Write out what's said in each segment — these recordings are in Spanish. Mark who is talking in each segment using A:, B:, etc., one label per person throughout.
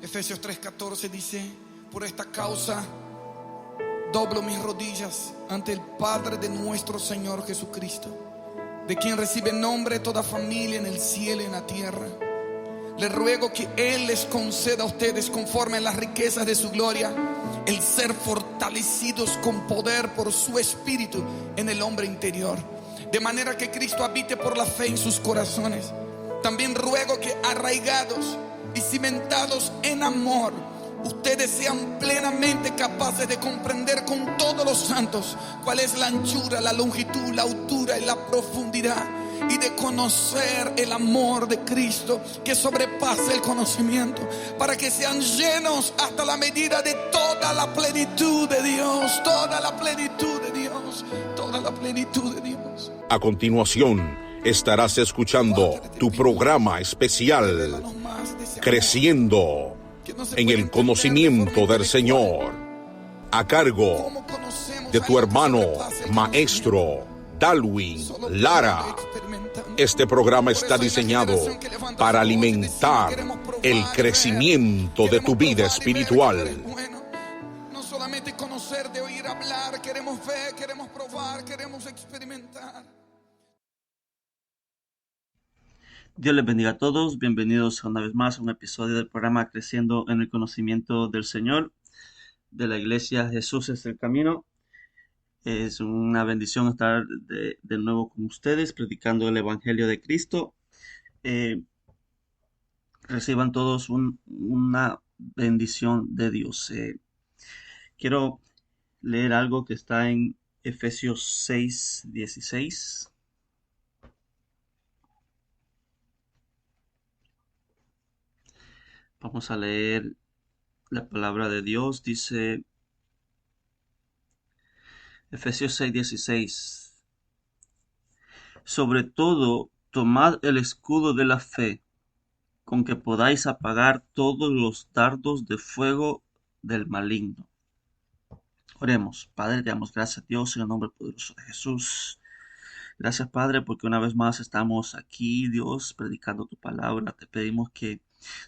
A: Efesios 3:14 dice: por esta causa doblo mis rodillas ante el Padre de nuestro Señor Jesucristo, de quien recibe nombre toda familia en el cielo y en la tierra. Le ruego que Él les conceda a ustedes, conforme a las riquezas de su gloria, el ser fortalecidos con poder por su Espíritu en el hombre interior, de manera que Cristo habite por la fe en sus corazones. También ruego que, arraigados y cimentados en amor, ustedes sean plenamente capaces de comprender con todos los santos cuál es la anchura, la longitud, la altura y la profundidad, y de conocer el amor de Cristo que sobrepasa el conocimiento, para que sean llenos hasta la medida de toda la plenitud de Dios, toda la plenitud de Dios, toda la plenitud de Dios.
B: A continuación estarás escuchando tu programa especial, Creciendo en el Conocimiento del Señor, a cargo de tu hermano maestro Dalwin Lara. Este programa está diseñado para alimentar el crecimiento de tu vida espiritual.
A: No solamente conocer, de oír hablar, queremos ver, queremos probar, queremos experimentar.
C: Dios les bendiga a todos, bienvenidos una vez más a un episodio del programa Creciendo en el Conocimiento del Señor, de la Iglesia Jesús es el Camino. Es una bendición estar de nuevo con ustedes, predicando el Evangelio de Cristo. Reciban todos una bendición de Dios. Quiero leer algo que está en Efesios 6:16. Vamos a leer la palabra de Dios. Dice Efesios 6:16: sobre todo, tomad el escudo de la fe, con que podáis apagar todos los dardos de fuego del maligno. Oremos. Padre, te damos gracias a Dios en el nombre poderoso de Jesús. Gracias, Padre, porque una vez más estamos aquí, Dios, predicando tu palabra. Te pedimos que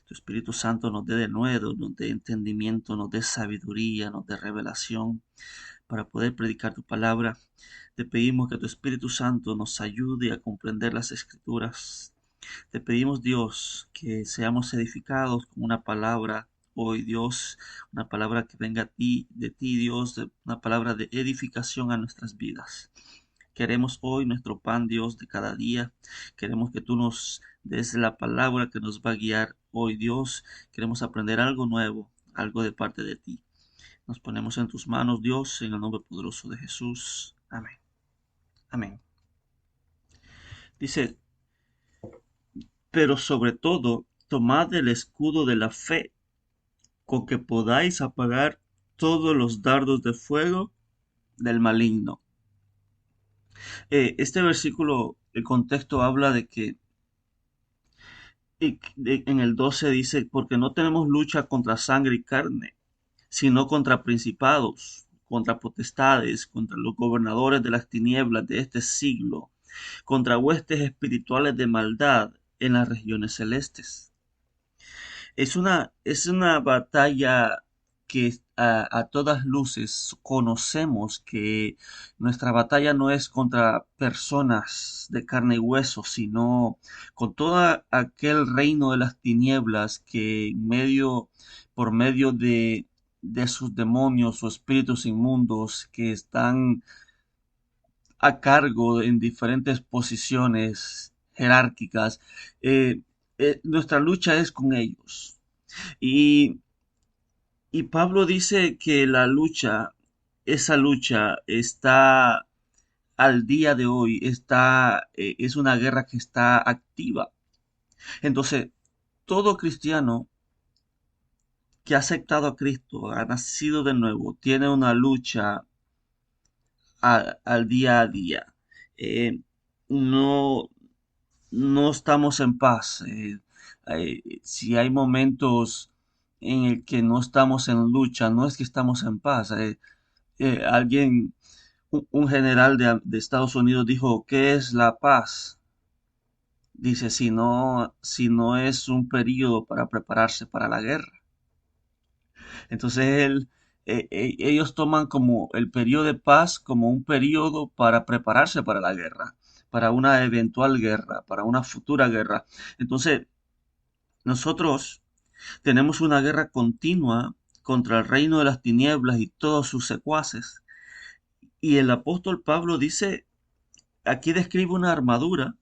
C: tu Espíritu Santo nos dé de nuevo, nos dé entendimiento, nos dé sabiduría, nos dé revelación para poder predicar tu palabra. Te pedimos que tu Espíritu Santo nos ayude a comprender las Escrituras. Te pedimos, Dios, que seamos edificados con una palabra hoy, Dios, una palabra que venga de ti, Dios, una palabra de edificación a nuestras vidas. Queremos hoy nuestro pan, Dios, de cada día. Queremos que tú nos des la palabra que nos va a guiar hoy, Dios. Queremos aprender algo nuevo, algo de parte de ti. Nos ponemos en tus manos, Dios, en el nombre poderoso de Jesús. Amén. Amén. Dice: pero sobre todo, tomad el escudo de la fe, con que podáis apagar todos los dardos de fuego del maligno. Este versículo, el contexto habla de que en el 12 dice: porque no tenemos lucha contra sangre y carne, sino contra principados, contra potestades, contra los gobernadores de las tinieblas de este siglo, contra huestes espirituales de maldad en las regiones celestes. Es una batalla que a todas luces conocemos que nuestra batalla no es contra personas de carne y hueso, sino con todo aquel reino de las tinieblas que por medio de sus demonios o espíritus inmundos que están a cargo en diferentes posiciones jerárquicas, nuestra lucha es con ellos. Y Pablo dice que esa lucha está al día de hoy, es una guerra que está activa. Entonces, todo cristiano que ha aceptado a Cristo, ha nacido de nuevo, tiene una lucha al día a día. No, no estamos en paz. Si hay momentos en el que no estamos en lucha, no es que estamos en paz. Un general de Estados Unidos dijo: ¿qué es la paz? Dice: si no es un periodo para prepararse para la guerra. Entonces ellos toman como el periodo de paz como un periodo para prepararse para la guerra, para una eventual guerra, para una futura guerra. Entonces nosotros tenemos una guerra continua contra el reino de las tinieblas y todos sus secuaces. Y el apóstol Pablo dice, aquí describe una armadura.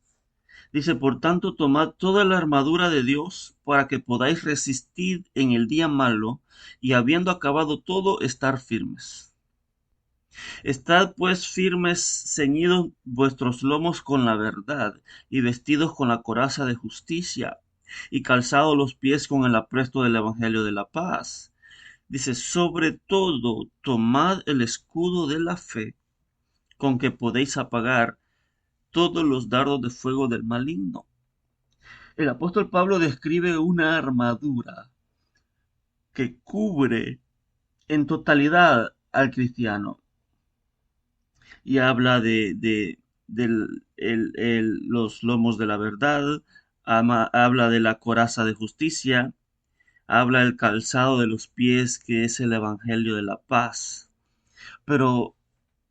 C: Dice, por tanto, tomad toda la armadura de Dios para que podáis resistir en el día malo y habiendo acabado todo, estar firmes. Estad pues firmes, ceñidos vuestros lomos con la verdad y vestidos con la coraza de justicia y calzados los pies con el apresto del evangelio de la paz. Dice, sobre todo, tomad el escudo de la fe con que podéis apagar todos los dardos de fuego del maligno. El apóstol Pablo describe una armadura que cubre en totalidad al cristiano y habla de los lomos de la verdad, habla de la coraza de justicia, habla del calzado de los pies que es el evangelio de la paz. Pero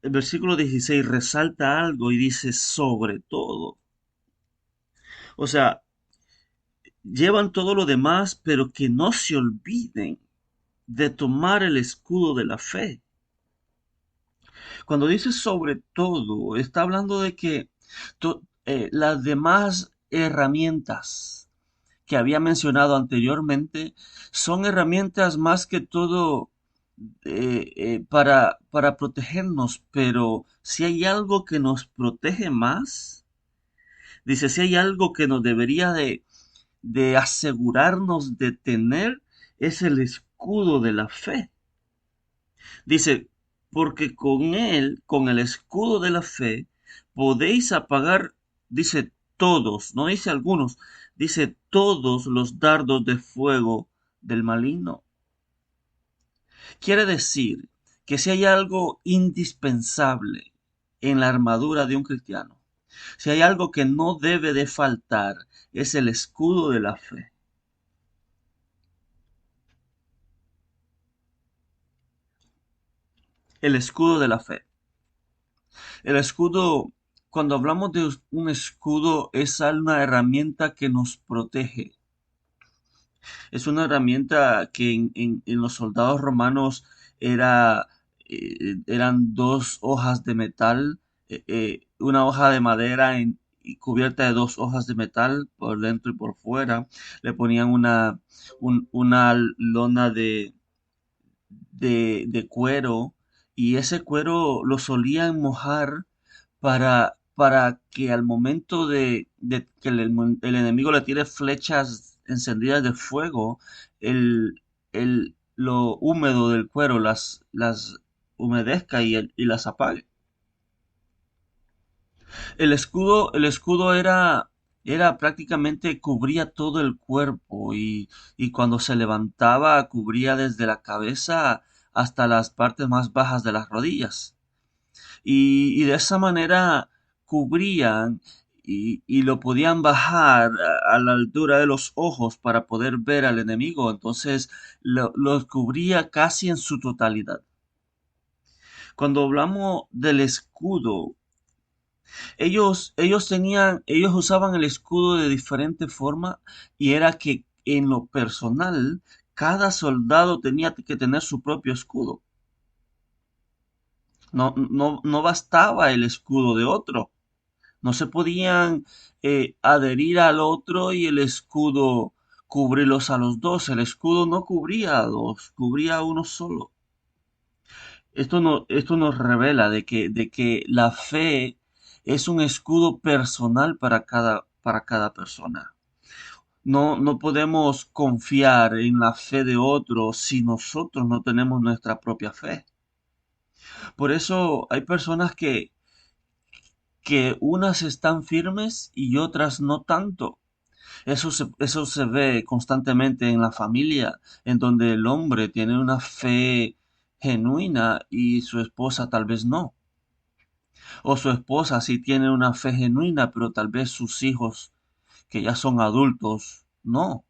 C: el versículo 16 resalta algo y dice sobre todo. O sea, llevan todo lo demás, pero que no se olviden de tomar el escudo de la fe. Cuando dice sobre todo, está hablando de que las demás herramientas que había mencionado anteriormente son herramientas más que todo para protegernos, pero si hay algo que nos protege más, dice, si hay algo que nos debería de asegurarnos de tener, es el escudo de la fe. Dice, porque con él, con el escudo de la fe, podéis apagar, dice todos, no dice algunos, dice todos los dardos de fuego del maligno. Quiere decir que si hay algo indispensable en la armadura de un cristiano, si hay algo que no debe de faltar, es el escudo de la fe. El escudo de la fe. El escudo, cuando hablamos de un escudo, es una herramienta que nos protege. Es una herramienta que en los soldados romanos era, eran dos hojas de metal, una hoja de madera y cubierta de dos hojas de metal por dentro y por fuera. Le ponían una lona de cuero y ese cuero lo solían mojar para que al momento de que el enemigo le tire flechas encendidas de fuego, lo húmedo del cuero las humedezca y las apague. El escudo era prácticamente cubría todo el cuerpo y cuando se levantaba cubría desde la cabeza hasta las partes más bajas de las rodillas. Y de esa manera cubrían y lo podían bajar a la altura de los ojos para poder ver al enemigo. Entonces lo cubría casi en su totalidad. Cuando hablamos del escudo, ellos usaban el escudo de diferente forma y era que en lo personal, cada soldado tenía que tener su propio escudo. No bastaba el escudo de otro. No se podían adherir al otro y el escudo cubrirlos a los dos. El escudo no cubría a dos, cubría a uno solo. Esto nos revela de que la fe es un escudo personal para cada persona. No podemos confiar en la fe de otro si nosotros no tenemos nuestra propia fe. Por eso hay personas que unas están firmes y otras no tanto. Eso se ve constantemente en la familia, en donde el hombre tiene una fe genuina y su esposa tal vez no. O su esposa sí tiene una fe genuina, pero tal vez sus hijos, que ya son adultos, no.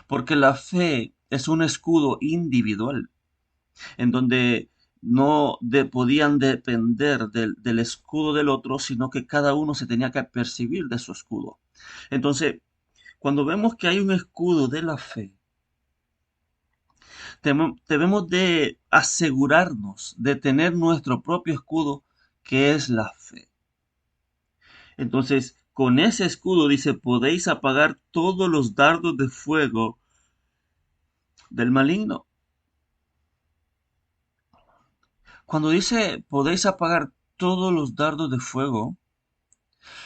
C: Porque la fe es un escudo individual, en donde no podían depender del escudo del otro, sino que cada uno se tenía que percibir de su escudo. Entonces, cuando vemos que hay un escudo de la fe, debemos de asegurarnos de tener nuestro propio escudo, que es la fe. Entonces, con ese escudo dice, podéis apagar todos los dardos de fuego del maligno. Cuando dice podéis apagar todos los dardos de fuego,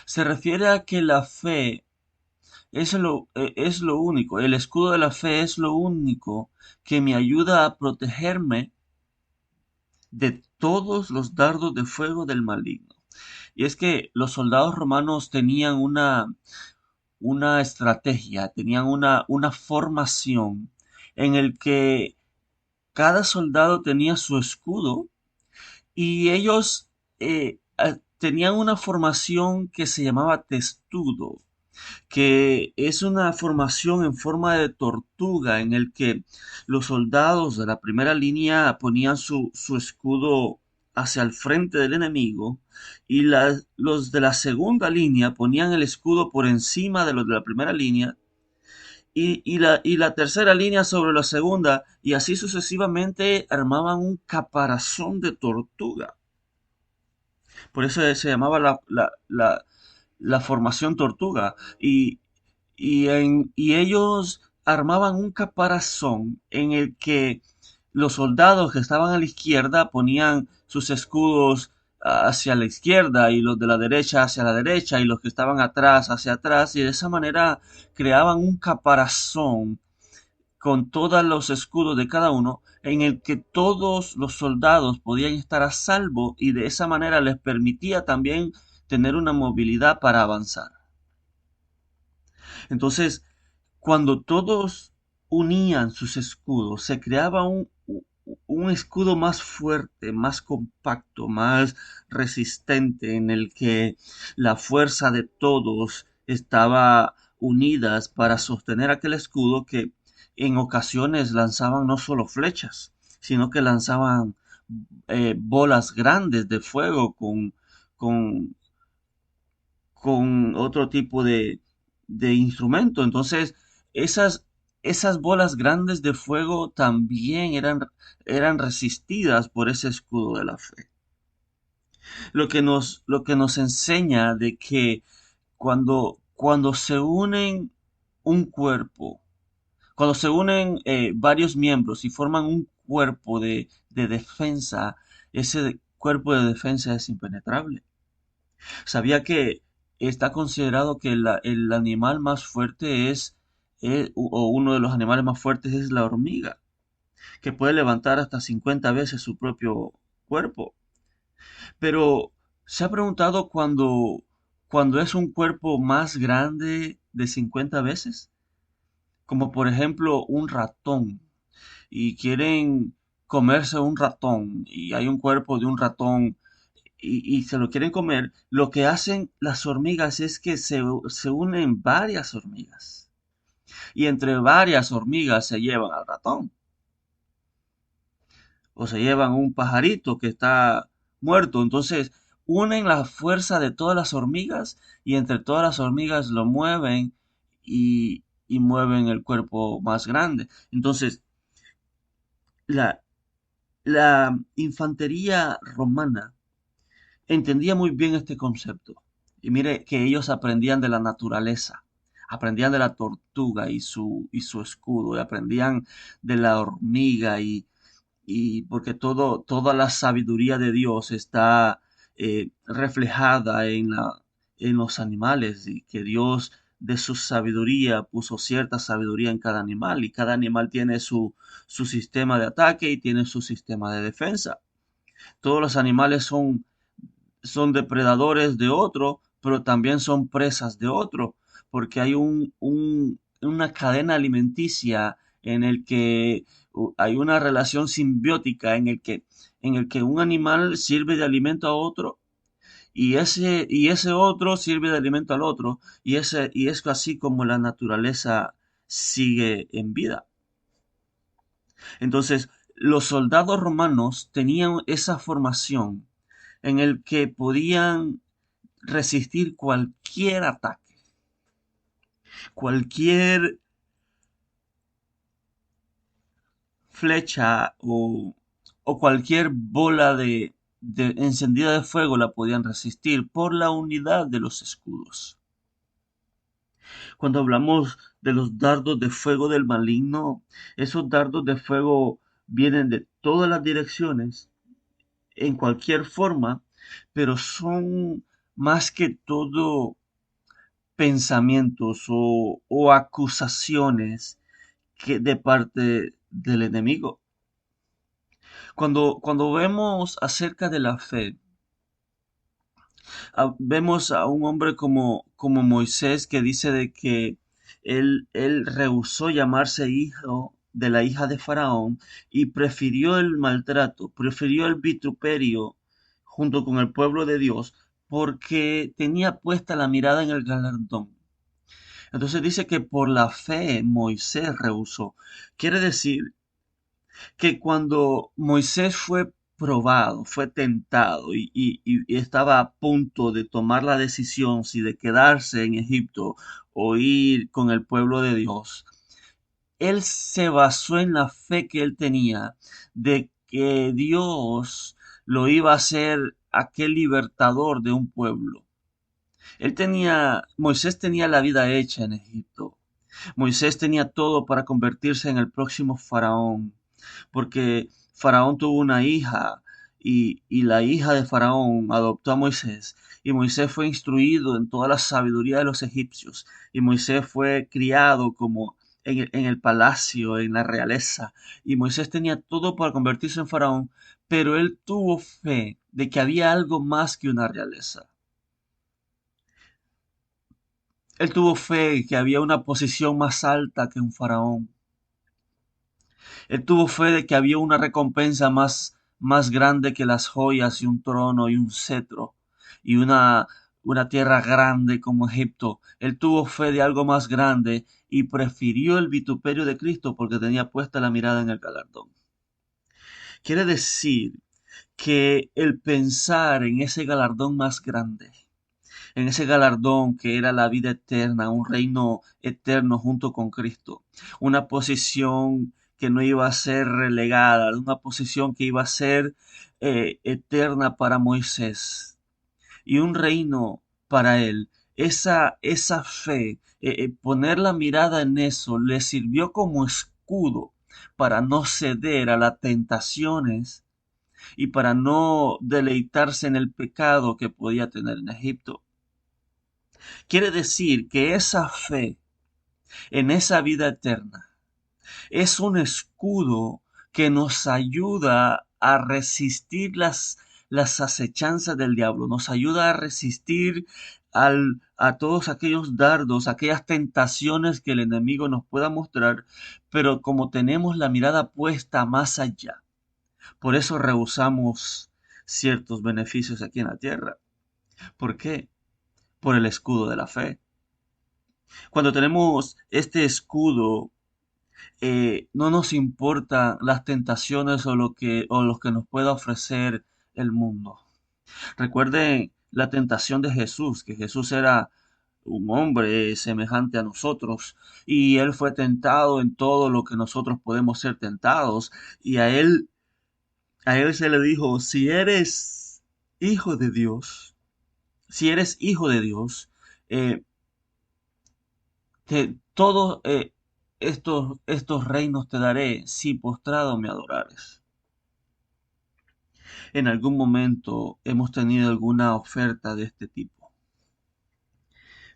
C: se refiere a que la fe es lo único, el escudo de la fe es lo único que me ayuda a protegerme de todos los dardos de fuego del maligno. Y es que los soldados romanos tenían una estrategia, tenían una formación en el que cada soldado tenía su escudo y ellos tenían una formación que se llamaba testudo, que es una formación en forma de tortuga en el que los soldados de la primera línea ponían su escudo hacia el frente del enemigo y los de la segunda línea ponían el escudo por encima de los de la primera línea y la tercera línea sobre la segunda y así sucesivamente armaban un caparazón de tortuga. Por eso se llamaba la formación tortuga. Y ellos armaban un caparazón en el que los soldados que estaban a la izquierda ponían sus escudos hacia la izquierda y los de la derecha hacia la derecha y los que estaban atrás hacia atrás y de esa manera creaban un caparazón con todos los escudos de cada uno, en el que todos los soldados podían estar a salvo y de esa manera les permitía también tener una movilidad para avanzar. Entonces, cuando todos unían sus escudos, se creaba un escudo más fuerte, más compacto, más resistente, en el que la fuerza de todos estaba unidas para sostener aquel escudo que en ocasiones lanzaban no solo flechas, sino que lanzaban bolas grandes de fuego con, con otro tipo de instrumento. Entonces, esas, esas bolas grandes de fuego también eran resistidas por ese escudo de la fe. Lo que nos enseña de que cuando se unen un cuerpo, cuando se unen varios miembros y forman un cuerpo de defensa, ese cuerpo de defensa es impenetrable. Sabía que está considerado que el animal más fuerte o uno de los animales más fuertes es la hormiga, que puede levantar hasta 50 veces su propio cuerpo. Pero se ha preguntado cuando es un cuerpo más grande de 50 veces, como por ejemplo un ratón, y quieren comerse un ratón, y hay un cuerpo de un ratón y se lo quieren comer, lo que hacen las hormigas es que se unen varias hormigas. Y entre varias hormigas se llevan al ratón. O se llevan un pajarito que está muerto. Entonces unen la fuerza de todas las hormigas y entre todas las hormigas lo mueven y mueven el cuerpo más grande. Entonces la, la infantería romana entendía muy bien este concepto. Y mire que ellos aprendían de la naturaleza, aprendían de la tortuga y su escudo, y aprendían de la hormiga y porque toda la sabiduría de Dios está reflejada en los animales y que Dios de su sabiduría puso cierta sabiduría en cada animal y cada animal tiene su sistema de ataque y tiene su sistema de defensa. Todos los animales son depredadores de otro, pero también son presas de otro, porque hay una cadena alimenticia en el que hay una relación simbiótica en el que un animal sirve de alimento a otro y ese otro sirve de alimento al otro y es así como la naturaleza sigue en vida. Entonces, los soldados romanos tenían esa formación en el que podían resistir cualquier ataque, cualquier flecha o cualquier bola de encendida de fuego la podían resistir por la unidad de los escudos. Cuando hablamos de los dardos de fuego del maligno, esos dardos de fuego vienen de todas las direcciones, en cualquier forma, pero son más que todo pensamientos o acusaciones que de parte del enemigo. Cuando vemos acerca de la fe, vemos a un hombre como Moisés que dice de que él rehusó llamarse hijo de la hija de Faraón y prefirió el maltrato, prefirió el vituperio junto con el pueblo de Dios porque tenía puesta la mirada en el galardón. Entonces dice que por la fe Moisés rehusó. Quiere decir que cuando Moisés fue probado, fue tentado y estaba a punto de tomar la decisión si de quedarse en Egipto o ir con el pueblo de Dios, él se basó en la fe que él tenía de que Dios lo iba a hacer aquel libertador de un pueblo. Moisés tenía la vida hecha en Egipto. Moisés tenía todo para convertirse en el próximo faraón, porque Faraón tuvo una hija y la hija de Faraón adoptó a Moisés y Moisés fue instruido en toda la sabiduría de los egipcios y Moisés fue criado como en el palacio, en la realeza y Moisés tenía todo para convertirse en Faraón, pero él tuvo fe de que había algo más que una realeza. Él tuvo fe que había una posición más alta que un faraón. Él tuvo fe de que había una recompensa más grande que las joyas y un trono y un cetro y una tierra grande como Egipto. Él tuvo fe de algo más grande y prefirió el vituperio de Cristo porque tenía puesta la mirada en el galardón. Quiere decir que el pensar en ese galardón más grande, en ese galardón que era la vida eterna, un reino eterno junto con Cristo, una posición que no iba a ser relegada, una posición que iba a ser eterna para Moisés y un reino para él. Esa fe, poner la mirada en eso, le sirvió como escudo para no ceder a las tentaciones y para no deleitarse en el pecado que podía tener en Egipto. Quiere decir que esa fe en esa vida eterna es un escudo que nos ayuda a resistir las acechanzas del diablo, nos ayuda a resistir a todos aquellos dardos, aquellas tentaciones que el enemigo nos pueda mostrar, pero como tenemos la mirada puesta más allá, por eso rehusamos ciertos beneficios aquí en la tierra. ¿Por qué? Por el escudo de la fe. Cuando tenemos este escudo, no nos importan las tentaciones o lo que nos pueda ofrecer el mundo. Recuerden la tentación de Jesús, que Jesús era un hombre semejante a nosotros y él fue tentado en todo lo que nosotros podemos ser tentados y a él se le dijo, si eres hijo de Dios, si eres hijo de Dios, eh, que todos estos reinos te daré si postrado me adorares. En algún momento hemos tenido alguna oferta de este tipo,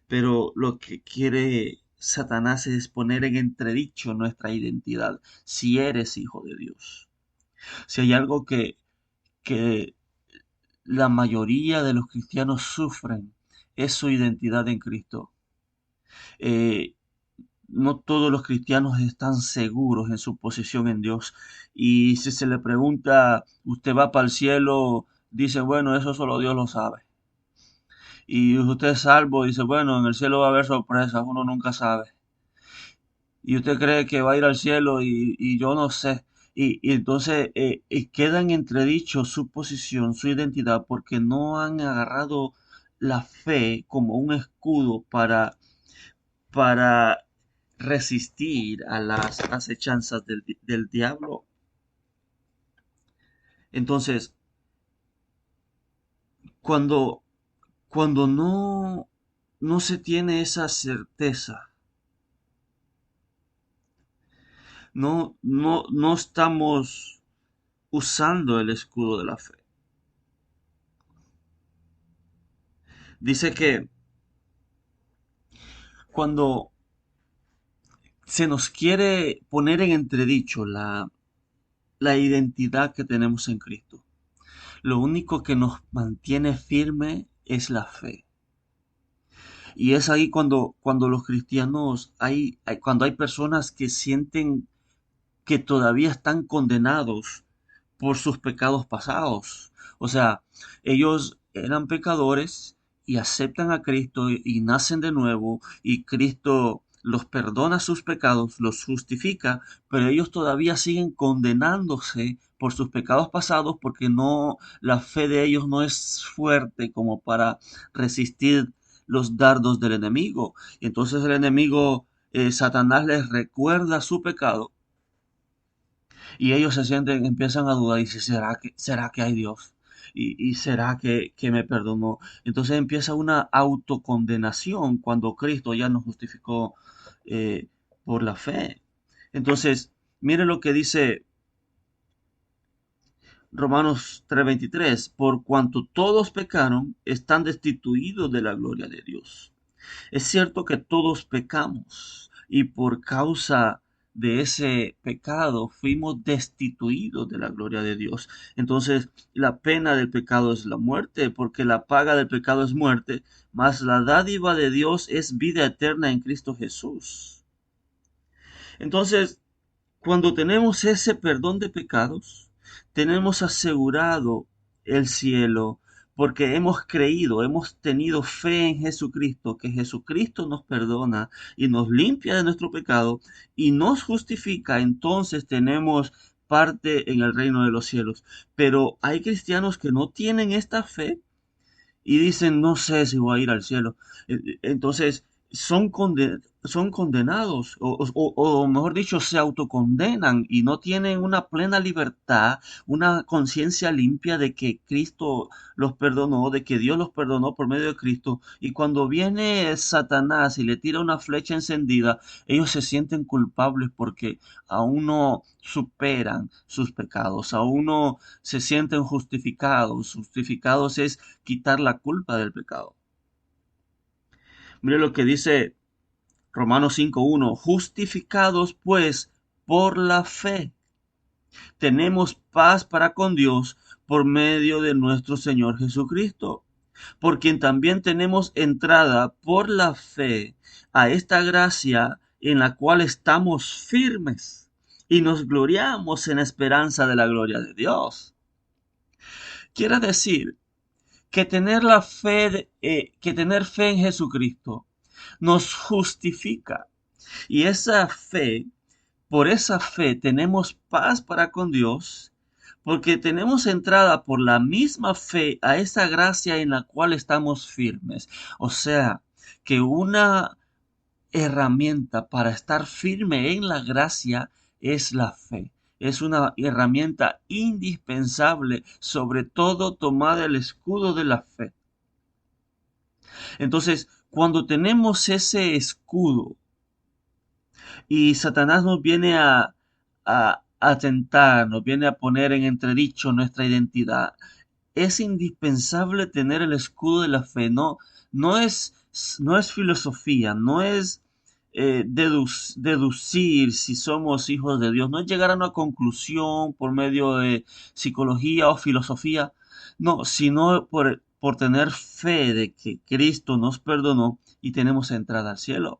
C: pero lo que quiere Satanás es poner en entredicho nuestra identidad, si eres hijo de Dios. Si hay algo que la mayoría de los cristianos sufren, es su identidad en Cristo. Eh, no todos los cristianos están seguros en su posición en Dios. Y si se le pregunta, ¿usted va para el cielo? Dice, bueno, eso solo Dios lo sabe. Y usted es salvo, dice, bueno, en el cielo va a haber sorpresas, uno nunca sabe. Y usted cree que va a ir al cielo y yo no sé. Y entonces queda en entredicho su posición, su identidad, porque no han agarrado la fe como un escudo para resistir a las acechanzas del diablo. Entonces, cuando, cuando no se tiene esa certeza, no estamos usando el escudo de la fe. Dice que cuando se nos quiere poner en entredicho la identidad que tenemos en Cristo, lo único que nos mantiene firme es la fe. Y es ahí cuando los cristianos, cuando hay personas que sienten que todavía están condenados por sus pecados pasados. O sea, ellos eran pecadores y aceptan a Cristo y nacen de nuevo y Cristo los perdona sus pecados, los justifica, pero ellos todavía siguen condenándose por sus pecados pasados porque la fe de ellos no es fuerte como para resistir los dardos del enemigo. Y entonces el enemigo, Satanás les recuerda su pecado y ellos se sienten, empiezan a dudar y dicen, ¿será que hay Dios? ¿Y será que me perdonó? Entonces empieza una autocondenación cuando Cristo ya nos justificó eh, por la fe. Entonces, mire lo que dice Romanos 3:23, por cuanto todos pecaron, están destituidos de la gloria de Dios. Es cierto que todos pecamos y por causa de ese pecado fuimos destituidos de la gloria de Dios. Entonces, la pena del pecado es la muerte, porque la paga del pecado es muerte, mas la dádiva de Dios es vida eterna en Cristo Jesús. Entonces, cuando tenemos ese perdón de pecados, tenemos asegurado el cielo porque hemos creído, hemos tenido fe en Jesucristo, que Jesucristo nos perdona y nos limpia de nuestro pecado y nos justifica. Entonces tenemos parte en el reino de los cielos. Pero hay cristianos que no tienen esta fe y dicen, no sé si voy a ir al cielo. Entonces, son condenados, o mejor dicho, se autocondenan y no tienen una plena libertad, una conciencia limpia de que Cristo los perdonó, de que Dios los perdonó por medio de Cristo. Y cuando viene Satanás y le tira una flecha encendida, ellos se sienten culpables porque aún no superan sus pecados, aún no se sienten justificados. Justificados es quitar la culpa del pecado. Mire lo que dice Romanos 5:1, justificados pues por la fe, tenemos paz para con Dios por medio de nuestro Señor Jesucristo, por quien también tenemos entrada por la fe a esta gracia en la cual estamos firmes y nos gloriamos en la esperanza de la gloria de Dios. Quiere decir que tener fe en Jesucristo nos justifica. Y por esa fe tenemos paz para con Dios, porque tenemos entrada por la misma fe a esa gracia en la cual estamos firmes. O sea, que una herramienta para estar firme en la gracia es la fe. Es una herramienta indispensable, sobre todo tomada el escudo de la fe. Entonces, cuando tenemos ese escudo y Satanás nos viene a tentar, nos viene a poner en entredicho nuestra identidad, es indispensable tener el escudo de la fe. No es filosofía, no es deducir si somos hijos de Dios, no es llegar a una conclusión por medio de psicología o filosofía, no, sino por tener fe de que Cristo nos perdonó y tenemos entrada al cielo.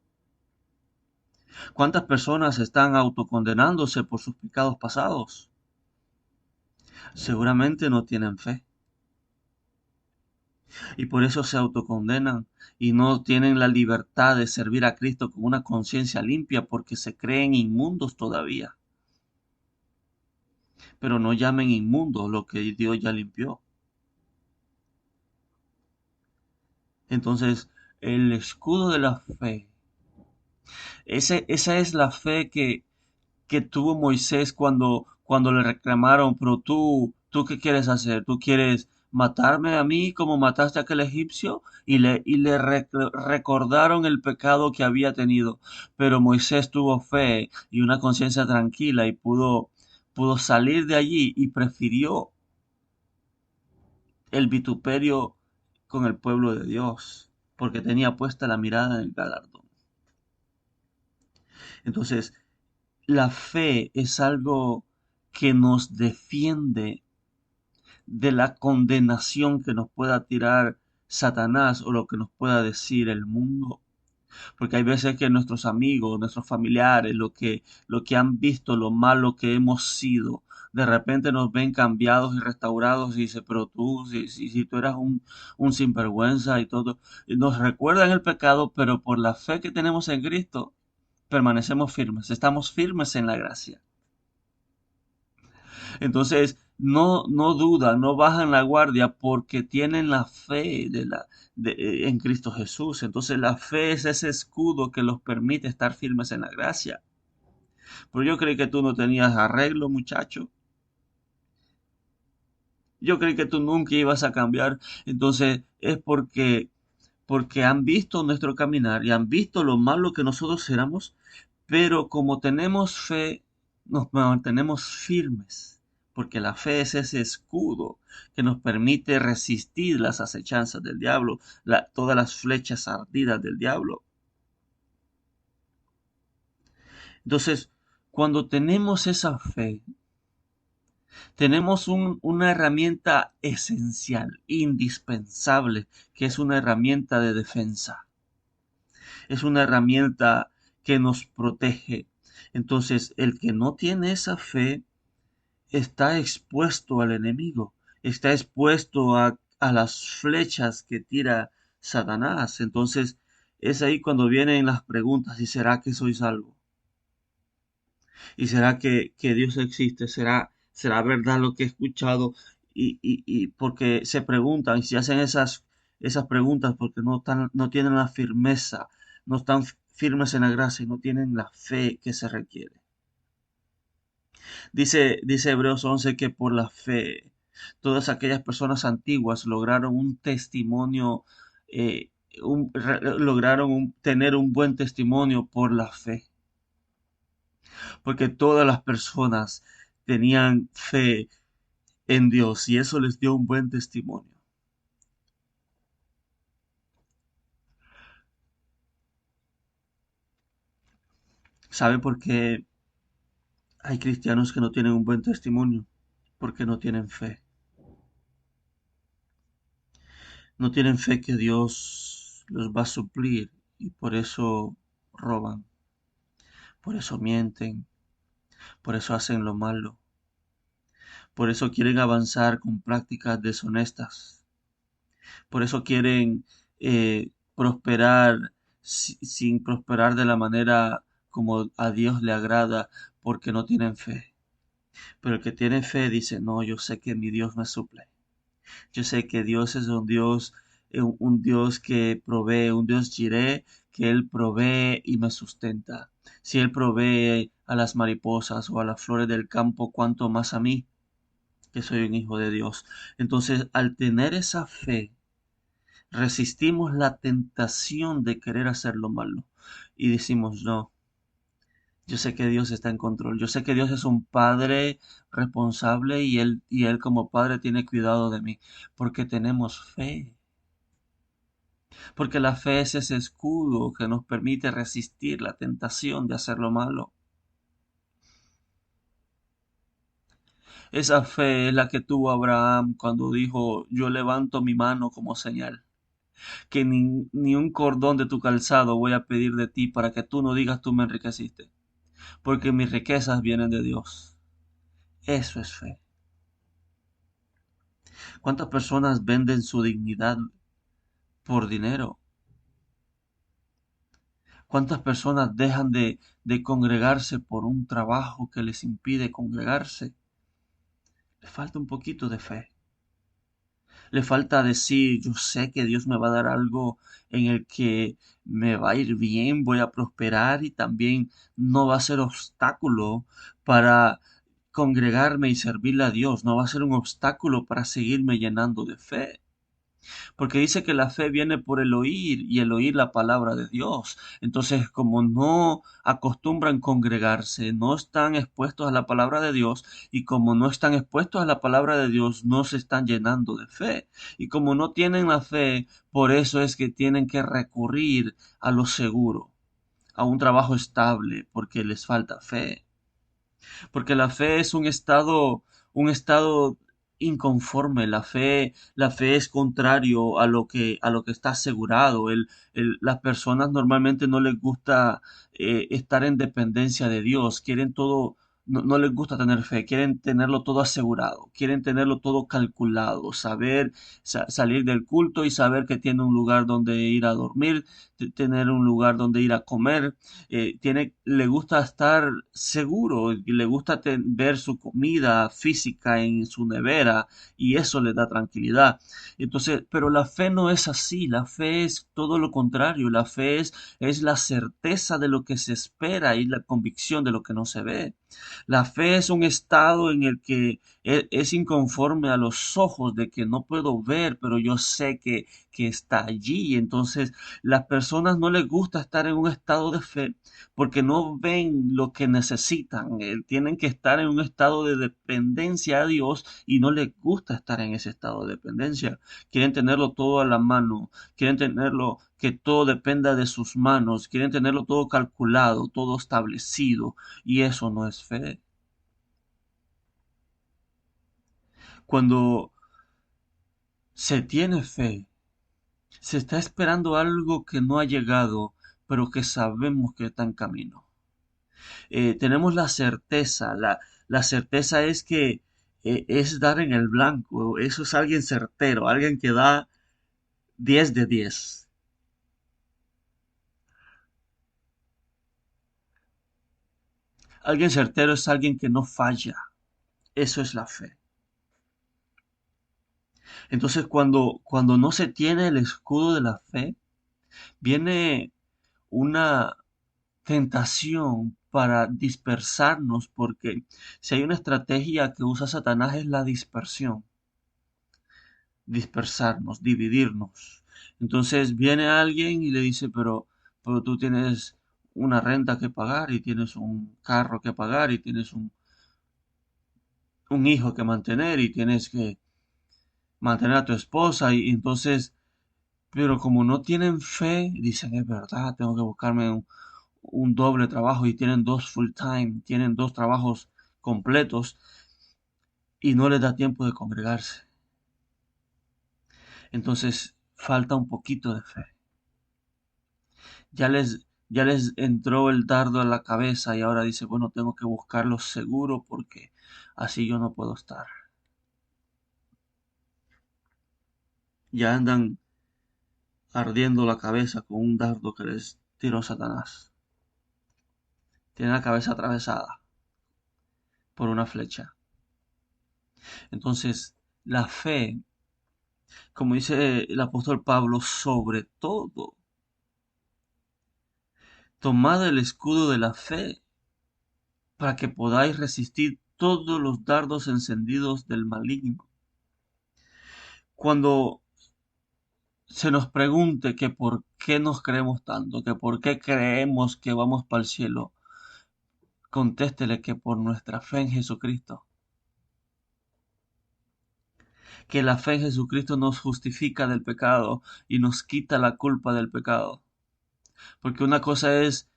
C: ¿Cuántas personas están autocondenándose por sus pecados pasados? Seguramente no tienen fe. Y por eso se autocondenan y no tienen la libertad de servir a Cristo con una conciencia limpia porque se creen inmundos todavía. pero no llamen inmundo lo que Dios ya limpió. Entonces, el escudo de la fe, esa es la fe que tuvo Moisés cuando le reclamaron, pero tú ¿qué quieres hacer? ¿Tú quieres matarme a mí como mataste a aquel egipcio? Y le recordaron el pecado que había tenido. Pero Moisés tuvo fe y una conciencia tranquila y pudo salir de allí y prefirió el vituperio con el pueblo de Dios, porque tenía puesta la mirada en el galardón. Entonces, la fe es algo que nos defiende de la condenación que nos pueda tirar Satanás o lo que nos pueda decir el mundo. Porque hay veces que nuestros amigos, nuestros familiares, lo que han visto, lo malo que hemos sido, de repente nos ven cambiados y restaurados y dice, pero tú, si tú eras un sinvergüenza y todo, y nos recuerdan el pecado, pero por la fe que tenemos en Cristo, permanecemos firmes, estamos firmes en la gracia. Entonces, no dudan, no bajan la guardia porque tienen la fe en Cristo Jesús. Entonces, la fe es ese escudo que los permite estar firmes en la gracia. Pero yo creí que tú no tenías arreglo, muchacho. Yo creí que tú nunca ibas a cambiar. Entonces, es porque han visto nuestro caminar y han visto lo malo que nosotros éramos, pero como tenemos fe, nos mantenemos firmes, porque la fe es ese escudo que nos permite resistir las acechanzas del diablo, todas las flechas ardidas del diablo. Entonces, cuando tenemos esa fe, tenemos una herramienta esencial, indispensable, que es una herramienta de defensa. Es una herramienta que nos protege. Entonces, el que no tiene esa fe está expuesto al enemigo, está expuesto a las flechas que tira Satanás. Entonces, es ahí cuando vienen las preguntas, ¿y será que soy salvo? ¿Y será que Dios existe? ¿Será verdad lo que he escuchado? Y porque se preguntan, y se hacen esas preguntas porque no tienen la firmeza, no están firmes en la gracia y no tienen la fe que se requiere. Dice Hebreos 11 que por la fe todas aquellas personas antiguas lograron un testimonio, lograron tener un buen testimonio por la fe, porque todas las personas tenían fe en Dios y eso les dio un buen testimonio. ¿Sabe por qué hay cristianos que no tienen un buen testimonio? Porque no tienen fe. No tienen fe que Dios los va a suplir y por eso roban, por eso mienten, por eso hacen lo malo, por eso quieren avanzar con prácticas deshonestas, por eso quieren prosperar sin prosperar de la manera como a Dios le agrada, porque no tienen fe. Pero el que tiene fe dice, no, yo sé que mi Dios me suple. Yo sé que Dios es un Dios que provee, un Dios Jireh, que Él provee y me sustenta. Si Él provee a las mariposas o a las flores del campo, cuanto más a mí, que soy un hijo de Dios. Entonces, al tener esa fe, resistimos la tentación de querer hacer lo malo y decimos, no, yo sé que Dios está en control, yo sé que Dios es un padre responsable y él como padre tiene cuidado de mí, porque tenemos fe, porque la fe es ese escudo que nos permite resistir la tentación de hacer lo malo. Esa fe es la que tuvo Abraham cuando dijo, yo levanto mi mano como señal, que ni un cordón de tu calzado voy a pedir de ti para que tú no digas tú me enriqueciste, porque mis riquezas vienen de Dios. Eso es fe. ¿Cuántas personas venden su dignidad por dinero? ¿Cuántas personas dejan de congregarse por un trabajo que les impide congregarse? Le falta un poquito de fe. Le falta decir, yo sé que Dios me va a dar algo en el que me va a ir bien, voy a prosperar y también no va a ser obstáculo para congregarme y servirle a Dios, no va a ser un obstáculo para seguirme llenando de fe. Porque dice que la fe viene por el oír y el oír la palabra de Dios. Entonces, como no acostumbran congregarse, no están expuestos a la palabra de Dios y como no están expuestos a la palabra de Dios, no se están llenando de fe. Y como no tienen la fe, por eso es que tienen que recurrir a lo seguro, a un trabajo estable, porque les falta fe. Porque la fe es un estado inconforme. La fe es contrario a lo que está asegurado. Las personas normalmente no les gusta estar en dependencia de Dios. Quieren todo, no les gusta tener fe, quieren tenerlo todo asegurado, quieren tenerlo todo calculado, saber salir del culto y saber que tiene un lugar donde ir a dormir, tener un lugar donde ir a comer, le gusta estar seguro, y le gusta ver su comida física en su nevera y eso le da tranquilidad. Entonces, pero la fe no es así, la fe es todo lo contrario, es la certeza de lo que se espera y la convicción de lo que no se ve. La fe es un estado en el que es inconforme a los ojos de que no puedo ver, pero yo sé que está allí. Entonces, las personas no les gusta estar en un estado de fe porque no ven lo que necesitan. Tienen que estar en un estado de dependencia a Dios y no les gusta estar en ese estado de dependencia. Quieren tenerlo todo a la mano, quieren tenerlo que todo dependa de sus manos, quieren tenerlo todo calculado, todo establecido y eso no es fe. Cuando se tiene fe, se está esperando algo que no ha llegado, pero que sabemos que está en camino. Tenemos la certeza, la certeza es que es dar en el blanco, eso es alguien certero, alguien que da 10 de 10. Alguien certero es alguien que no falla, eso es la fe. Entonces cuando no se tiene el escudo de la fe, viene una tentación para dispersarnos, porque si hay una estrategia que usa Satanás es la dispersión, dispersarnos, dividirnos. Entonces viene alguien y le dice, pero tú tienes una renta que pagar y tienes un carro que pagar y tienes un hijo que mantener y tienes que mantener a tu esposa y entonces, pero como no tienen fe, dicen, es verdad, tengo que buscarme un doble trabajo y tienen dos full time, tienen dos trabajos completos y no les da tiempo de congregarse. Entonces falta un poquito de fe. Ya les entró el dardo a la cabeza y ahora dice, bueno, tengo que buscarlo seguro porque así yo no puedo estar. Ya andan ardiendo la cabeza con un dardo que les tiró Satanás. Tienen la cabeza atravesada por una flecha. Entonces, la fe, como dice el apóstol Pablo, sobre todo, tomad el escudo de la fe para que podáis resistir todos los dardos encendidos del maligno. Cuando se nos pregunte que por qué nos creemos tanto, que por qué creemos que vamos para el cielo, contéstele que por nuestra fe en Jesucristo, que la fe en Jesucristo nos justifica del pecado y nos quita la culpa del pecado. Porque una cosa es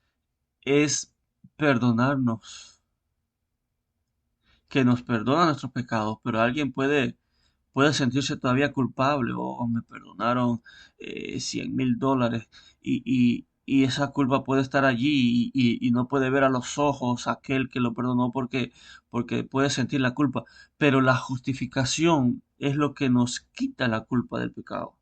C: perdonarnos, que nos perdona nuestros pecados, pero alguien puede sentirse todavía culpable o me perdonaron $100,000 y esa culpa puede estar allí y no puede ver a los ojos a aquel que lo perdonó porque puede sentir la culpa, pero la justificación es lo que nos quita la culpa del pecado.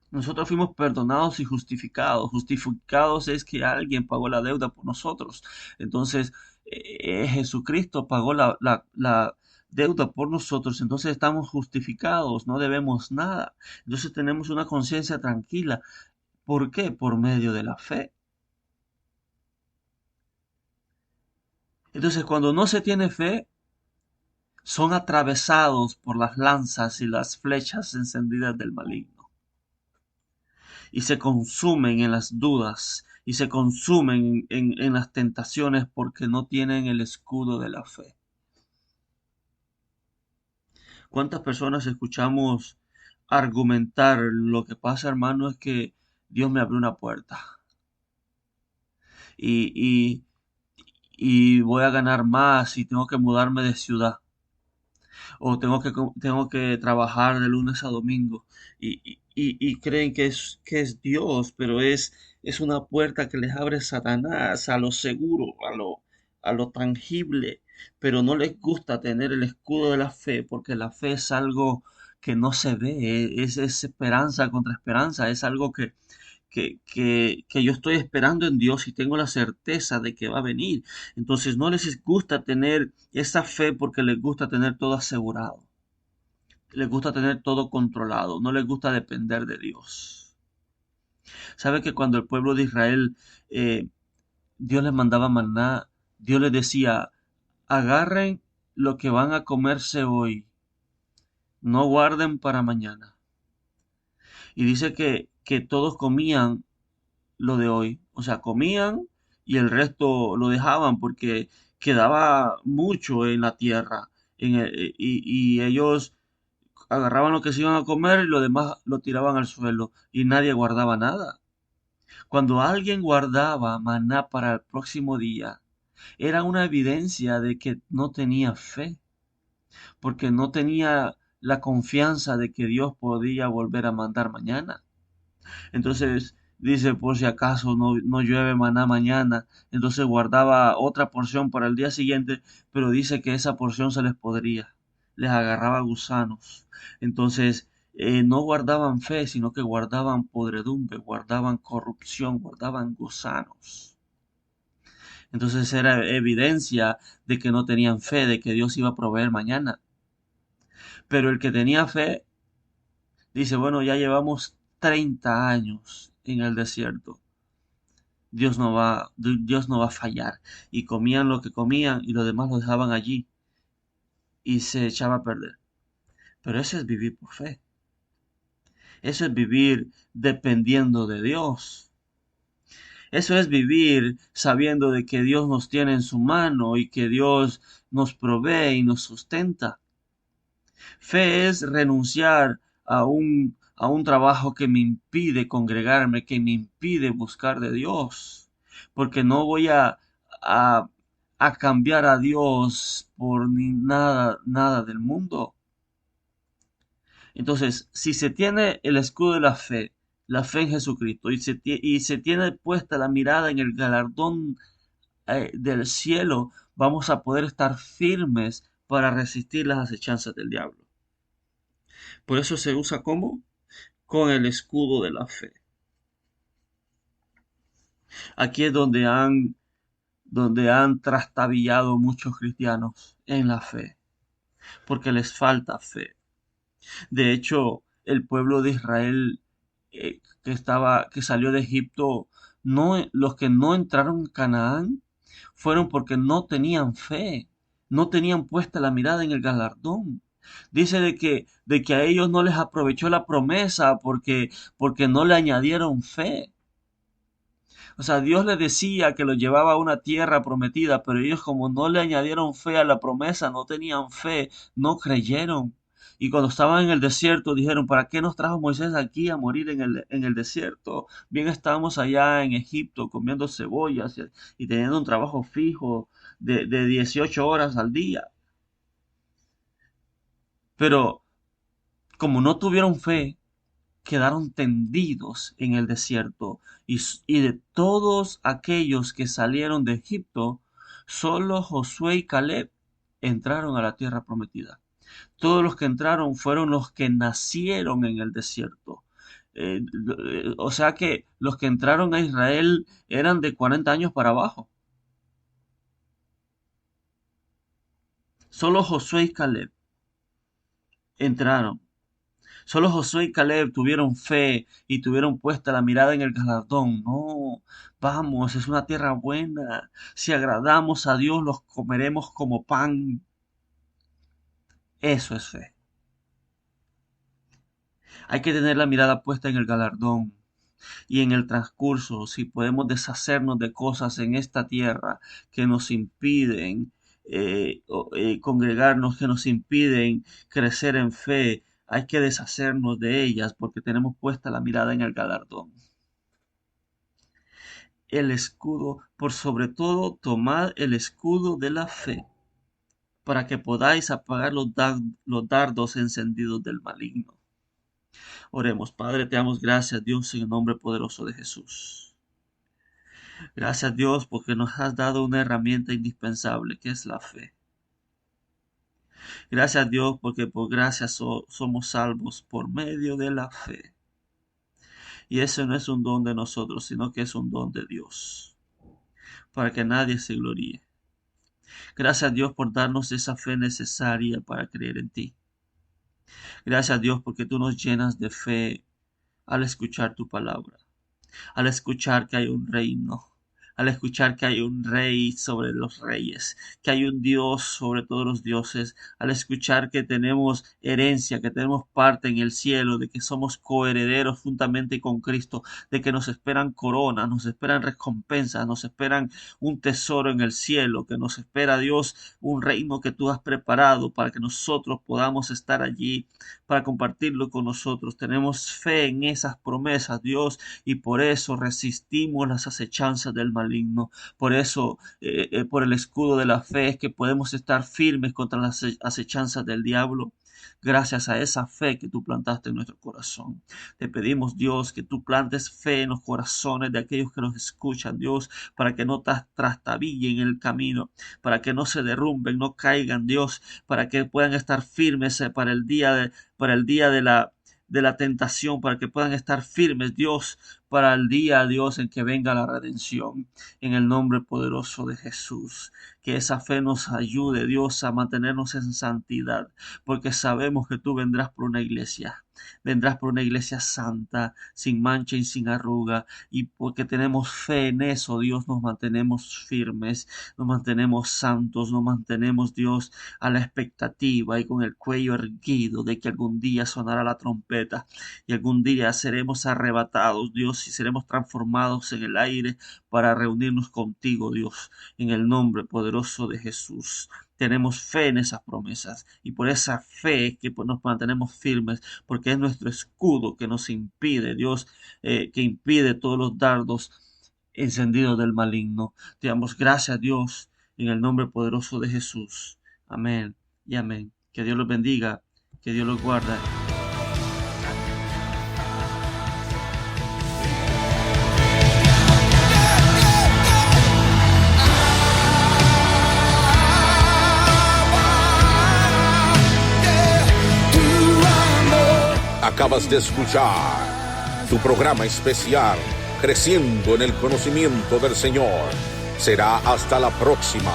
C: Nosotros fuimos perdonados y justificados. Justificados es que alguien pagó la deuda por nosotros. Entonces, Jesucristo pagó deuda por nosotros, entonces estamos justificados, no debemos nada. Entonces tenemos una conciencia tranquila. ¿Por qué? Por medio de la fe. Entonces, cuando no se tiene fe, son atravesados por las lanzas y las flechas encendidas del maligno. Y se consumen en las dudas y se consumen en las tentaciones porque no tienen el escudo de la fe. ¿Cuántas personas escuchamos argumentar? Lo que pasa, hermano, es que Dios me abrió una puerta y, y, y voy a ganar más y tengo que mudarme de ciudad o tengo que trabajar de lunes a domingo y creen que es Dios, pero es una puerta que les abre Satanás a lo seguro, a lo tangible, pero no les gusta tener el escudo de la fe porque la fe es algo que no se ve, es esperanza contra esperanza, es algo que yo estoy esperando en Dios y tengo la certeza de que va a venir. Entonces no les gusta tener esa fe porque les gusta tener todo asegurado. Les gusta tener todo controlado. No les gusta depender de Dios. ¿Sabe que cuando el pueblo de Israel, Dios les mandaba maná, Dios les decía, agarren lo que van a comerse hoy, no guarden para mañana? Y dice que todos comían lo de hoy. O sea, comían y el resto lo dejaban porque quedaba mucho en la tierra. Y ellos agarraban lo que se iban a comer y lo demás lo tiraban al suelo y nadie guardaba nada. Cuando alguien guardaba maná para el próximo día, era una evidencia de que no tenía fe, porque no tenía la confianza de que Dios podía volver a mandar mañana. Entonces dice, por si acaso no llueve maná mañana, entonces guardaba otra porción para el día siguiente, pero dice que esa porción se les podría, les agarraba gusanos. Entonces no guardaban fe, sino que guardaban podredumbre, guardaban corrupción, guardaban gusanos. Entonces era evidencia de que no tenían fe, de que Dios iba a proveer mañana. Pero el que tenía fe dice, bueno, ya llevamos 30 años en el desierto. Dios no va a fallar. Y comían lo que comían y lo demás lo dejaban allí y se echaba a perder. Pero eso es vivir por fe. Eso es vivir dependiendo de Dios. Eso es vivir sabiendo de que Dios nos tiene en su mano y que Dios nos provee y nos sustenta. Fe es renunciar a un trabajo que me impide congregarme, que me impide buscar de Dios, porque no voy a, a cambiar a Dios por ni nada, nada del mundo. Entonces, si se tiene el escudo de la fe en Jesucristo, y se tiene puesta la mirada en el galardón del cielo, vamos a poder estar firmes para resistir las acechanzas del diablo. Por eso se usa como con el escudo de la fe. Aquí es donde han trastabillado muchos cristianos en la fe, porque les falta fe. De hecho, el pueblo de Israel que salió de Egipto, los que no entraron a Canaán fueron porque no tenían fe, no tenían puesta la mirada en el galardón. Dice de que a ellos no les aprovechó la promesa porque no le añadieron fe. O sea, Dios les decía que los llevaba a una tierra prometida, pero ellos como no le añadieron fe a la promesa, no tenían fe, no creyeron. Y cuando estaban en el desierto dijeron, ¿para qué nos trajo Moisés aquí a morir en el desierto? Bien estábamos allá en Egipto comiendo cebollas y teniendo un trabajo fijo de 18 horas al día. Pero como no tuvieron fe, quedaron tendidos en el desierto, y de todos aquellos que salieron de Egipto, solo Josué y Caleb entraron a la tierra prometida. Todos los que entraron fueron los que nacieron en el desierto. O sea que los que entraron a Israel eran de 40 años para abajo. Solo Josué y Caleb entraron. Solo Josué y Caleb tuvieron fe y tuvieron puesta la mirada en el galardón. No, vamos, es una tierra buena. Si agradamos a Dios, los comeremos como pan. Eso es fe. Hay que tener la mirada puesta en el galardón y en el transcurso. Si podemos deshacernos de cosas en esta tierra que nos impiden congregarnos, que nos impiden crecer en fe, hay que deshacernos de ellas porque tenemos puesta la mirada en el galardón. El escudo, por sobre todo, tomad el escudo de la fe, para que podáis apagar los dardos encendidos del maligno. Oremos. Padre, te damos gracias, Dios, en el nombre poderoso de Jesús. Gracias, Dios, porque nos has dado una herramienta indispensable, que es la fe. Gracias, Dios, porque por gracia somos salvos por medio de la fe. Y eso no es un don de nosotros, sino que es un don de Dios, para que nadie se gloríe. Gracias, Dios, por darnos esa fe necesaria para creer en ti. Gracias, Dios, porque tú nos llenas de fe al escuchar tu palabra, al escuchar que hay un reino, al escuchar que hay un rey sobre los reyes, que hay un Dios sobre todos los dioses, al escuchar que tenemos herencia, que tenemos parte en el cielo, de que somos coherederos juntamente con Cristo, de que nos esperan coronas, nos esperan recompensas, nos esperan un tesoro en el cielo, que nos espera, Dios, un reino que tú has preparado para que nosotros podamos estar allí, para compartirlo con nosotros. Tenemos fe en esas promesas, Dios, y por eso resistimos las acechanzas del maligno. Por eso, por el escudo de la fe, es que podemos estar firmes contra las acechanzas del diablo. Gracias a esa fe que tú plantaste en nuestro corazón. Te pedimos, Dios, que tú plantes fe en los corazones de aquellos que nos escuchan, Dios, para que no trastabillen el camino, para que no se derrumben, no caigan, Dios, para que puedan estar firmes para el día de la tentación, para que puedan estar firmes, Dios, para el día, Dios, en que venga la redención, en el nombre poderoso de Jesús. Que esa fe nos ayude, Dios, a mantenernos en santidad, porque sabemos que tú vendrás por una iglesia santa, sin mancha y sin arruga, y porque tenemos fe en eso, Dios, nos mantenemos firmes, nos mantenemos santos, nos mantenemos, Dios, a la expectativa y con el cuello erguido de que algún día sonará la trompeta y algún día seremos arrebatados, Dios, y seremos transformados en el aire para reunirnos contigo, Dios, en el nombre poderoso de Jesús. Tenemos fe en esas promesas y por esa fe que nos mantenemos firmes, porque es nuestro escudo que nos impide, Dios, que impide todos los dardos encendidos del maligno. Te damos gracias, Dios, en el nombre poderoso de Jesús. Amén y amén. Que Dios los bendiga, que Dios los guarde.
B: Acabas de escuchar tu programa especial, Creciendo en el Conocimiento del Señor. Será hasta la próxima,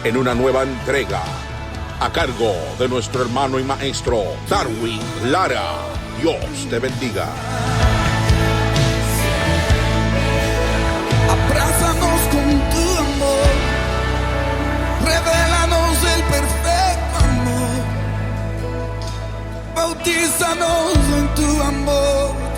B: en una nueva entrega, a cargo de nuestro hermano y maestro, Darwin Lara. Dios te bendiga.
A: Abrázanos con tu amor, revélanos el perfecto amor, bautízanos en tu amor.